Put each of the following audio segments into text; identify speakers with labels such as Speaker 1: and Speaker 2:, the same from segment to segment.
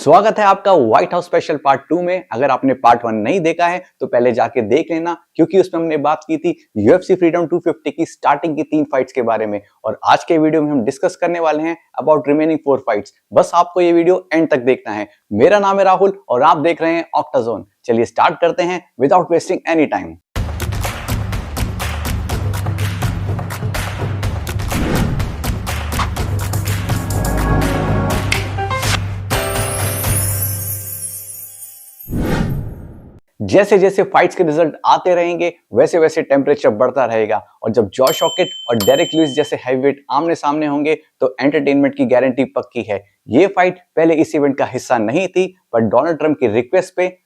Speaker 1: स्वागत है आपका व्हाइट हाउस स्पेशल पार्ट 2 में। अगर आपने पार्ट 1 नहीं देखा है तो पहले जाके देख लेना, क्योंकि उसमें हमने बात की थी यूएफसी फ्रीडम 250 की स्टार्टिंग की 3 फाइट्स के बारे में। और आज के वीडियो में हम डिस्कस करने वाले हैं अबाउट रिमेनिंग 4 फाइट्स। बस आपको ये वीडियो एंड तक देखना है। मेरा नाम है राहुल और आप देख रहे हैं ऑक्टाजोन। चलिए स्टार्ट करते हैं विदाउट वेस्टिंग एनी टाइम। जैसे जैसे फाइट्स के रिजल्ट आते रहेंगे वैसे वैसे टेम्परेचर बढ़ता रहेगा, और जब जॉश हॉकेट और डेरेक लुइस जैसे हैवीवेट आमने सामने होंगे तो एंटरटेनमेंट की गारंटी पक्की है। ये फाइट पहले इस इवेंट का हिस्सा नहीं थी, पर डोनाल्ड ट्रंप की रिक्वेस्ट पे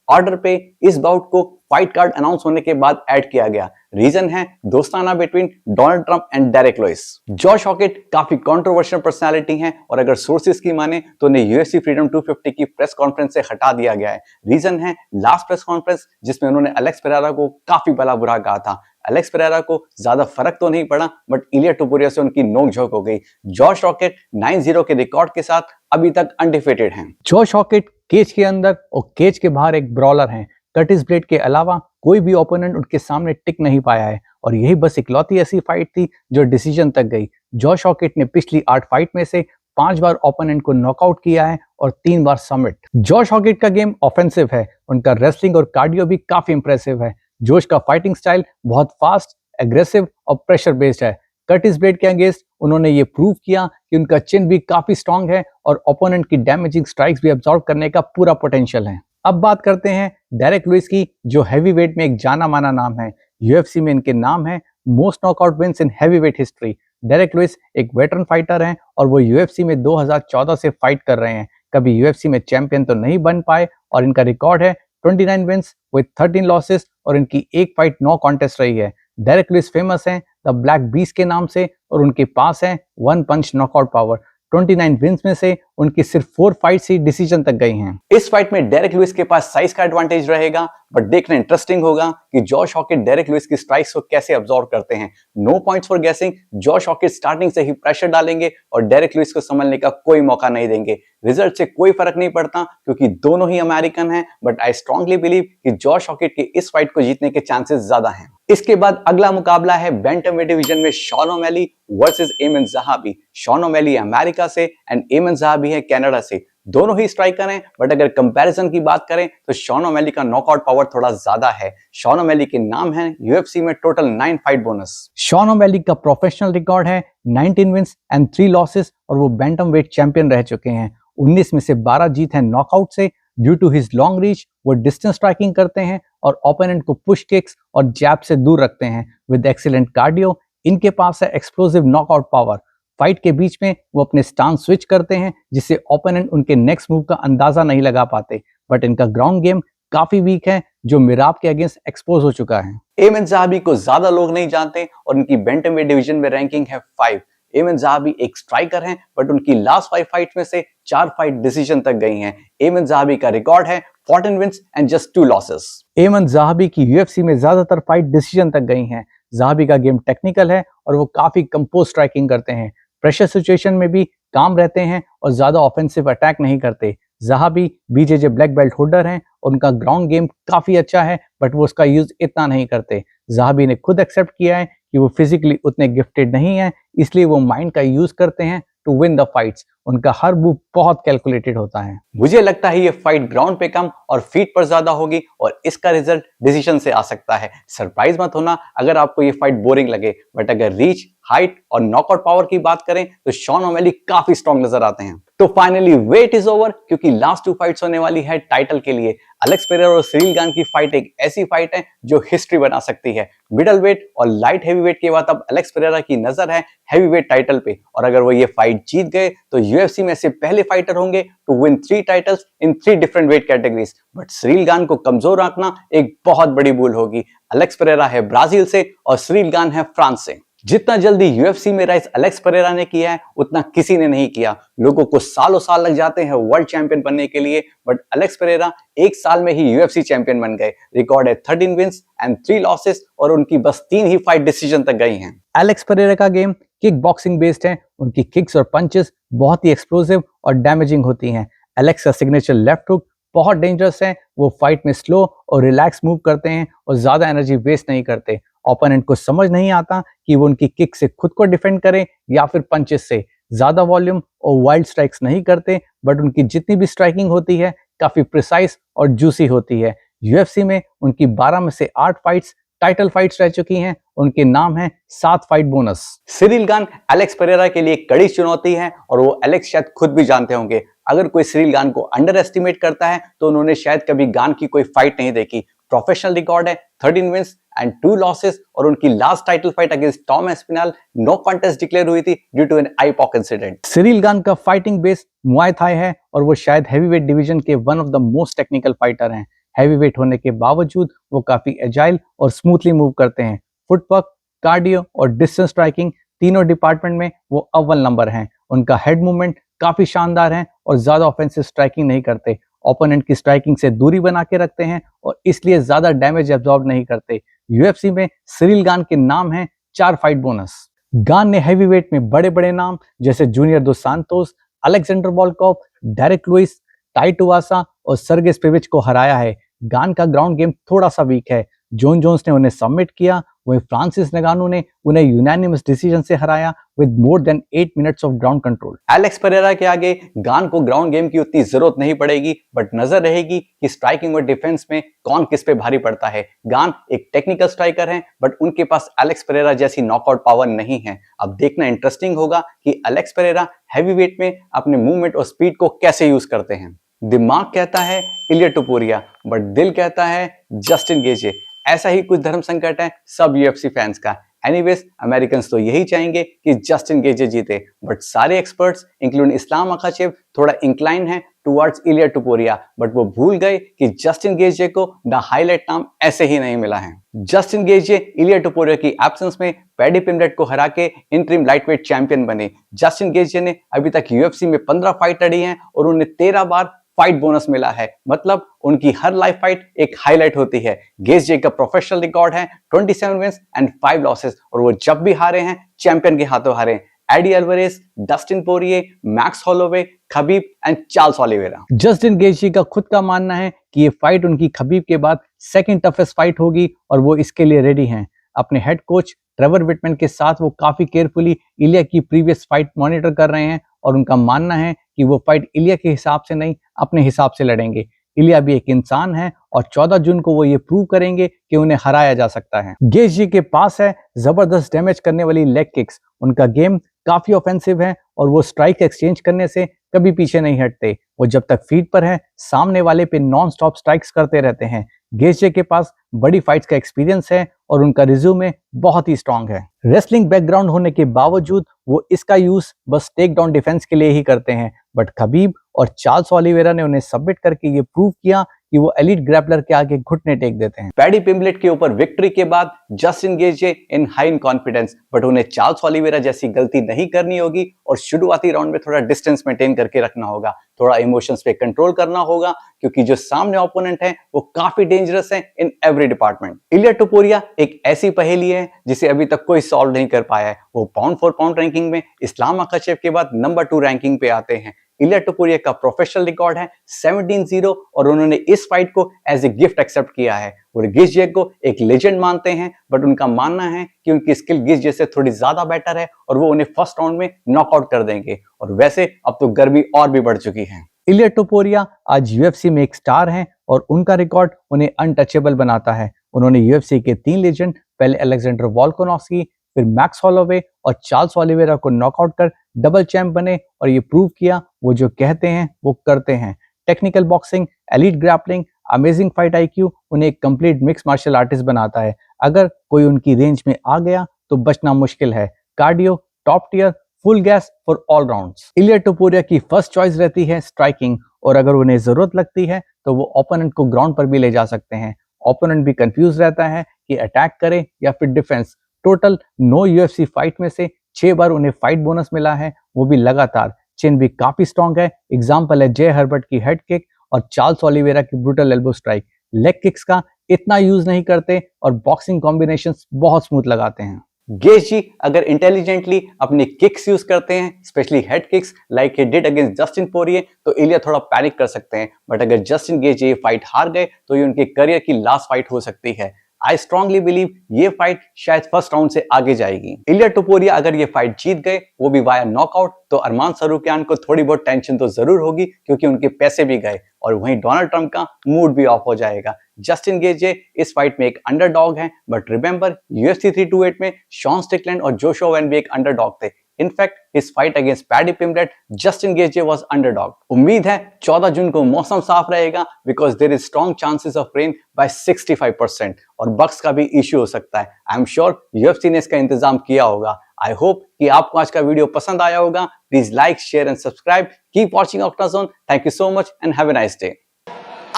Speaker 1: ऑर्डर पे इस बाउट को फाइट कार्ड अनाउंस होने के बाद ऐड किया गया। रीजन है दोस्ताना between Donald Trump and Derek Lewis. Josh Hokit काफी कंट्रोवर्शियल पर्सनालिटी हैं, और अगर सोर्सेज की माने तो उन्हें यूएफसी फ्रीडम 250 की प्रेस कॉन्फ्रेंस से हटा दिया गया है। रीजन है लास्ट प्रेस कॉन्फ्रेंस जिसमें उन्होंने एलेक्स पेरेरा को काफी भला बुरा कहा था। एलेक्स पेरेरा को ज्यादा फर्क तो नहीं पड़ा, बट इलिया टोपुरिया से उनकी नोकझोंक हो गई। जॉश हॉकेट 9-0 के रिकॉर्ड के साथ अभी तक अनडिफीटेड हैं। जॉश हॉकेट केज के अंदर और केज के बाहर एक ब्रॉलर हैं। कर्टिस ब्लेड के अलावा कोई भी ओपोनेंट उनके सामने टिक नहीं पाया है, और यही बस इकलौती ऐसी फाइट थी जो डिसीजन तक गई। जॉश हॉकेट ने पिछली 8 फाइट में से 5 बार ओपोनेंट को नॉकआउट किया है और 3 बार सबमिट। जॉश हॉकेट का गेम ऑफेंसिव है, उनका रेसलिंग और कार्डियो भी काफी इंप्रेसिव है। जोश का फाइटिंग स्टाइल बहुत फास्ट, एग्रेसिव और प्रेशर बेस्ड है। कर्टिस ब्लेड के अगेंस्ट उन्होंने ये प्रूव किया कि उनका चिन भी काफी स्ट्रांग है और ओपोनेंट की डैमेजिंग स्ट्राइक्स भी अब्सॉर्ब करने का पूरा पोटेंशियल है। अब बात करते हैं डेरेक लुइस की, जो हैवीवेट में एक जाना माना नाम है। यूएफसी में इनके नाम है मोस्ट नॉकआउट विंस इन हैवीवेट हिस्ट्री। डेरेक लुइस एक वेटरन फाइटर हैं और वो यूएफसी में 2014 से फाइट कर रहे हैं। कभी यूएफसी में चैंपियन तो नहीं बन पाए, और इनका रिकॉर्ड है 29 विंस विद 13 लॉसेस, और इनकी एक फाइट 9 कॉन्टेस्ट रही है। डेरेक लुइस फेमस हैं द ब्लैक बीस्ट के नाम से, और उनके पास है 1 पंच नॉकआउट पावर। 29 विंस में से उनकी सिर्फ 4 फाइट्स ही डिसीजन तक गई हैं। इस फाइट में डेरेक लुइस के पास साइज का एडवांटेज रहेगा, बट देखना इंटरेस्टिंग होगा कि जॉश हॉकेट डेरेक लुइस की स्ट्राइक्स को कैसे अब्सॉर्ब करते हैं। No points for guessing. Josh Hokit starting से ही प्रेशर डालेंगे और डेरेक लुइस को संभलने का कोई मौका नहीं देंगे। रिजल्ट से कोई फर्क नहीं पड़ता क्योंकि दोनों ही अमेरिकन हैं, बट आई स्ट्रांगली बिलीव कि जॉश हॉकेट के इस फाइट को जीतने के चांसेस ज्यादा हैं। इसके बाद अगला मुकाबला है बैंटमवेट डिवीजन में शॉन ओमैली वर्सेस एमन ज़हाबी। शॉन ओमैली अमेरिका से एंड एमन ज़हाबी है कनाडा से। दोनों ही स्ट्राइकर हैं, बट अगर कंपैरिजन की बात करें तो शॉन ओमैली का नॉकआउट पावर थोड़ा ज्यादा है। शॉन ओमैली के नाम है यूएफसी में total 9 fight bonus. Shawn O'Malley का प्रोफेशनल रिकॉर्ड है 19 विंस एंड 3 लॉसेस, और वो बैंटमवेट चैंपियन रह चुके हैं। 19 में से 12 जीत है नॉकआउट से। Due to his long reach वो डिस्टेंस स्ट्राइकिंग करते हैं और ओपोनेंट को पुश किक्स और जैब से दूर रखते हैं विद एक्सीलेंट कार्डियो। इनके पास है एक्सप्लोसिव नॉकआउट पावर। फाइट के बीच में वो अपने स्टांस स्विच करते हैं, जिससे ओपोनेंट उनके नेक्स्ट मूव का अंदाजा नहीं लगा पाते। बट इनका ग्राउंड गेम काफी वीक है, जो मिराब के अगेंस्ट एक्सपोज हो चुका है। एमन ज़हाबी को ज्यादा लोग नहीं जानते और उनकी बैंटमवेट डिवीजन में रैंकिंग है 5। एमन ज़हाबी एक स्ट्राइकर हैं, बट उनकी लास्ट 5 फाइट में से 4 फाइट डिसीजन तक गई हैं। एमन ज़हाबी का रिकॉर्ड है 14 विंस एंड जस्ट 2 लॉसेस। एमन ज़हाबी की यूएफसी में ज्यादातर फाइट डिसीजन तक गई हैं। ज़हाबी का गेम टेक्निकल है और वो काफी कंपोज स्ट्राइकिंग करते हैं। प्रेशर सिचुएशन में भी काम रहते हैं और ज्यादा ऑफेंसिव अटैक नहीं करते। ज़हाबी बीजेजे ब्लैक बेल्ट होल्डर हैं और उनका ग्राउंड गेम काफी अच्छा है, बट वो उसका यूज इतना नहीं करते। ज़हाबी ने खुद एक्सेप्ट किया है कि वो फिजिकली उतने गिफ्टेड नहीं है, इसलिए वो माइंड का यूज करते हैं टू विन द फाइट्स। उनका हर मूव बहुत कैलकुलेटेड होता है। मुझे लगता है ये फाइट ग्राउंड पे कम और फीट पर ज्यादा होगी, और इसका रिजल्ट डिसीजन से आ सकता है। सरप्राइज मत होना अगर आपको ये फाइट बोरिंग लगे, बट अगर रीच, हाइट और नॉकआउट पावर की बात करें तो शॉन ओमैली काफी स्ट्रॉन्ग नजर आते हैं। तो फाइनली वेट इज ओवर, क्योंकि लास्ट 2 फाइट्स होने वाली है टाइटल के लिए। एलेक्स पेरेरा और सिरिल गान की फाइट एक ऐसी फाइट है जो हिस्ट्री बना सकती है। मिडल वेट और लाइट हैवीवेट के बाद अब एलेक्स पेरेरा की नजर है हैवीवेट टाइटल पे, और अगर वो ये फाइट जीत गए तो यूएफसी में से पहले फाइटर होंगे to win 3 titles in 3 different weight categories. But Cyril Gane को कमजोर रखना एक बहुत बड़ी भूल होगी। एलेक्स पेरेरा है ब्राजील से और सिरिल गान है फ्रांस से। जितना जल्दी यूएफसी में राइज एलेक्स पेरेरा ने किया है उतना किसी ने नहीं किया। लोगों को सालों साल लग जाते हैं वर्ल्ड चैंपियन बनने के लिए, बट एलेक्स पेरेरा 1 साल में ही यूएफसी चैंपियन बन गए। रिकॉर्ड है 13 विंस एंड 3 लॉसेस, और उनकी बस 3 ही फाइट डिसीजन तक गई हैं। एलेक्स पेरेरा का गेम किक बॉक्सिंग बेस्ड है। उनकी किक्स और पंचेस बहुत ही एक्सप्लोसिव और डैमेजिंग होती हैं। एलेक्स का सिग्नेचर लेफ्ट हुक बहुत डेंजरस है। वो फाइट में स्लो और रिलैक्स मूव करते हैं और ज्यादा एनर्जी वेस्ट नहीं करते। ओपोनेंट को समझ नहीं आता कि वो उनकी किक से खुद को डिफेंड करें या फिर पंचेस से। ज्यादा वॉल्यूम और वाइल्ड स्ट्राइक्स नहीं करते, बट उनकी जितनी भी स्ट्राइकिंग होती है काफी प्रिसाइज और जूसी होती है। यूएफसी में उनकी 12 में से 8 फाइट्स टाइटल फाइट्स रह चुकी हैं। उनके नाम है 7 fight bonus. Ciryl Gane Alex Pereira के लिए एक कड़ी चुनौती है और वो एलेक्स शायद खुद भी जानते होंगे। अगर कोई सिरिल गान को अंडर एस्टिमेट करता है तो उन्होंने शायद कभी गान की कोई फाइट नहीं देखी। प्रोफेशनल रिकॉर्ड है 13 विंस एंड 2 लॉसेस और उनकी last title fight against Tom Aspinall no contest declare हुई थी due to an eye poke incident. Cyril Gane का फाइटिंग बेस मुआय थाई है और वो शायद हैवीवेट डिवीजन के one of the most technical fighter हैं। हैवीवेट होने के बावजूद वो काफी एजाइल और स्मूथली मूव करते हैं। फुटवर्क, कार्डियो और डिस्टेंस स्ट्राइकिंग तीनों डिपार्टमेंट में वो अव्वल नंबर हैं। उनका हेड मूवमेंट काफी शानदार है और ज्यादा ऑफेंसिव स्ट्राइकिंग नहीं करते। ओपोनेंट की स्ट्राइकिंग से दूरी बना के रखते हैं और इसलिए ज्यादा डैमेज एब्जॉर्ब नहीं करते। यूएफसी में सिरिल गान के नाम है 4 फाइट बोनस। गान ने हैवीवेट में बड़े बड़े नाम जैसे Junior dos Santos, Alexander Volkov, Derek Lewis, Tai Tuivasa और सर्गे स्पिविच को हराया है। गान का ग्राउंड गेम थोड़ा सा वीक है। जॉन जोन्स ने उन्हें सबमिट किया, वहीं फ्रांसिस नगानो ने उन्हें यूनानिमस डिसीजन से हराया with more than 8 minutes of ground control. Alex Pereira के आगे गान को ग्राउंड गेम की उतनी जरूरत नहीं पड़ेगी, बट नजर रहेगी कि स्ट्राइकिंग और डिफेंस में कौन किस पे भारी पड़ता है। गान एक टेक्निकल स्ट्राइकर हैं, बट उनके पास एलेक्स पेरेरा जैसी नॉकआउट पावर नहीं है। अब देखना इंटरेस्टिंग होगा कि एलेक्स पेरेरा हैवीवेट में अपने मूवमेंट और स्पीड को कैसे यूज करते हैं। दिमाग कहता है इलिया टुपुरिया, बट दिल कहता है जस्टिन गेजे। ऐसा ही कुछ धर्म संकट है सब यूएफसी फैंस का। एनीवेज अमेरिकन्स तो यही चाहेंगे कि जस्टिन गेजे जीते, बट सारे एक्सपर्ट्स इंक्लूडिंग इस्लाम मखाचेव थोड़ा इंक्लाइन है टुवर्ड्स इलिया टुपुरिया, बट वो भूल गए कि जस्टिन गेजे को द हाईलाइट नाम ऐसे ही नहीं मिला है। जस्टिन गेजे इलिया टुपुरिया की एब्सेंस में पैडी पिम्बलेट को हरा के इंटरिम लाइटवेट चैंपियन बने। जस्टिन गेजे ने अभी तक यूएफसी में 15 फाइट लड़ी हैं और उन्हें 13 बार फाइट बोनस मिला है। मतलब उनकी हर लाइव फाइट एक हाईलाइट होती है। गेजे का प्रोफेशनल रिकॉर्ड है 27 विंस एंड 5 लॉसेस और वो जब भी हारे हैं चैंपियन के हाथों हारे। Eddie Alvarez, Dustin Poirier, Max Holloway, Khabib and Charles Oliveira. Justin Gaethje का खुद का मानना है कि ये फाइट उनकी खबीब के बाद सेकंड टफेस्ट फाइट होगी और वो इसके लिए रेडी हैं। अपने हेड कोच ट्रेवर विटमैन के साथ वो काफी केयरफुली इलिया की प्रीवियस फाइट मॉनिटर कर रहे हैं और उनका मानना है कि वो फाइट इलिया के हिसाब से नहीं अपने हिसाब से लड़ेंगे। इलिया भी एक इंसान है और 14 जून को वो ये प्रूव करेंगे कि उन्हें हराया जा सकता है। गेजी के पास है जबरदस्त डैमेज करने वाली लेग किक्स। उनका गेम काफी ऑफेंसिव है और वो स्ट्राइक एक्सचेंज करने से कभी पीछे नहीं हटते। वो जब तक फीट पर है सामने वाले पे नॉन स्टॉप स्ट्राइक्स करते रहते हैं। गेजे के पास बड़ी फाइट्स का एक्सपीरियंस है और उनका रिज्यूमे बहुत ही स्ट्रांग है। रेसलिंग बैकग्राउंड होने के बावजूद वो इसका यूज बस टेक डाउन डिफेंस के लिए ही करते हैं, बट खबीब और चार्ल्स ओलिवेरा ने उन्हें सबमिट करके ये प्रूव किया कि वो एलीट ग्रैपलर के आगे घुटने टेक देते हैं। पैडी पिम्बलेट के ऊपर विक्ट्री के बाद जस्टिन गेजे इन हाई इन कॉन्फिडेंस, बट उन्हें चार्ल्स ओलिवेरा जैसी गलती नहीं करनी होगी और शुरुआती राउंड में थोड़ा डिस्टेंस मेंटेन करके रखना होगा, थोड़ा इमोशंस पे कंट्रोल करना होगा, क्योंकि जो सामने ओपोनेंट है वो काफी डेंजरस है इन एवरी डिपार्टमेंट। इलिया टुपुरिया एक ऐसी पहेली है जिसे अभी तक कोई सॉल्व नहीं कर पाया है। वो पाउंड फॉर पाउंड रैंकिंग में इस्लाम मखाचेव के बाद नंबर 2 रैंकिंग पे आते हैं। इलिया टुपुरिया का प्रोफेशनल रिकॉर्ड है 17-0 और उन्होंने इस फाइट को एज ए गिफ्ट एक्सेप्ट किया है। और गेजे को एक लेजेंड मानते हैं, बट उनका मानना है कि उनकी स्किल गेजे से थोड़ी ज्यादा बेटर है और वो उन्हें फर्स्ट राउंड में नॉकआउट कर देंगे। और वैसे अब तो गर्मी और भी बढ़ चुकी है। इलिया टुपुरिया आज यूएफसी में एक स्टार हैं और उनका रिकॉर्ड उन्हें अनटचेबल बनाता है। उन्होंने यूएफसी के 3 लेजेंड, पहले अलेक्जेंडर वोल्कानोव्स्की, फिर मैक्स हॉलोवे और चार्ल्स ओलिवेरा को नॉकआउट कर डबल चैंप बने और ये प्रूव किया वो जो कहते हैं वो करते हैं। Technical boxing, elite grappling, amazing fight IQ उन्हें एक कंप्लीट मिक्स मार्शल आर्टिस्ट बनाता है। अगर कोई उनकी रेंज में आ गया तो बचना मुश्किल है। Cardio top tier, full gas for all rounds. Ilia Topuria की फर्स्ट चॉइस रहती है स्ट्राइकिंग, और अगर उन्हें जरूरत लगती है तो वो ओपोनेंट को ग्राउंड पर भी ले जा सकते हैं। ओपोनेंट भी कंफ्यूज रहता है कि अटैक करे या फिर डिफेंस। टोटल 9 यूएफसी फाइट में से 6 बार उन्हें फाइट बोनस मिला है, वो भी लगातार। चिन भी काफी स्ट्रॉन्ग है। एग्जाम्पल है जे हर्बर्ट की हेड किक और चार्ल्स ओलिवेरा की brutal elbow strike. Leg kicks का इतना यूज नहीं करते और बॉक्सिंग कॉम्बिनेशंस बहुत स्मूथ लगाते हैं। गेजी अगर इंटेलिजेंटली अपने किक्स यूज करते हैं, especially head kicks like he did against Justin Poirier, तो इलिया थोड़ा पैनिक कर सकते हैं। बट अगर जस्टिन गेजी ये फाइट हार गए तो ये उनके करियर की लास्ट फाइट हो सकती है। आई स्ट्रांगली बिलीव ये फाइट शायद फर्स्ट राउंड से आगे जाएगी। इलिया टोपुरिया अगर ये फाइट जीत गए, वो भी वाया नॉकआउट, तो अरमान सरूकियान को थोड़ी बहुत टेंशन तो जरूर होगी क्योंकि उनके पैसे भी गए और वहीं डोनाल्ड ट्रंप का मूड भी ऑफ हो जाएगा। जस्टिन गेजे इस फाइट में एक अंडरडॉग हैं, बट रिमेंबर UFC 328 में शॉन स्टिकलैंड और जोशुआ वेन भी एक अंडरडॉग थे। इनफैक्ट इस fight against Paddy Pimblett Justin Gaethje was underdog. उम्मीद है 14 जून को मौसम साफ रहेगा because there is strong chances of rain by 65% और बक्स का भी इश्यू हो सकता है। आई एम श्योर UFC ने इसका इंतजाम किया होगा। आई होप कि आपको आज का वीडियो पसंद आया होगा। Please like, share and subscribe. Keep watching Octazone. Thank you so much and have a nice day.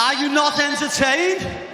Speaker 2: Are you not entertained?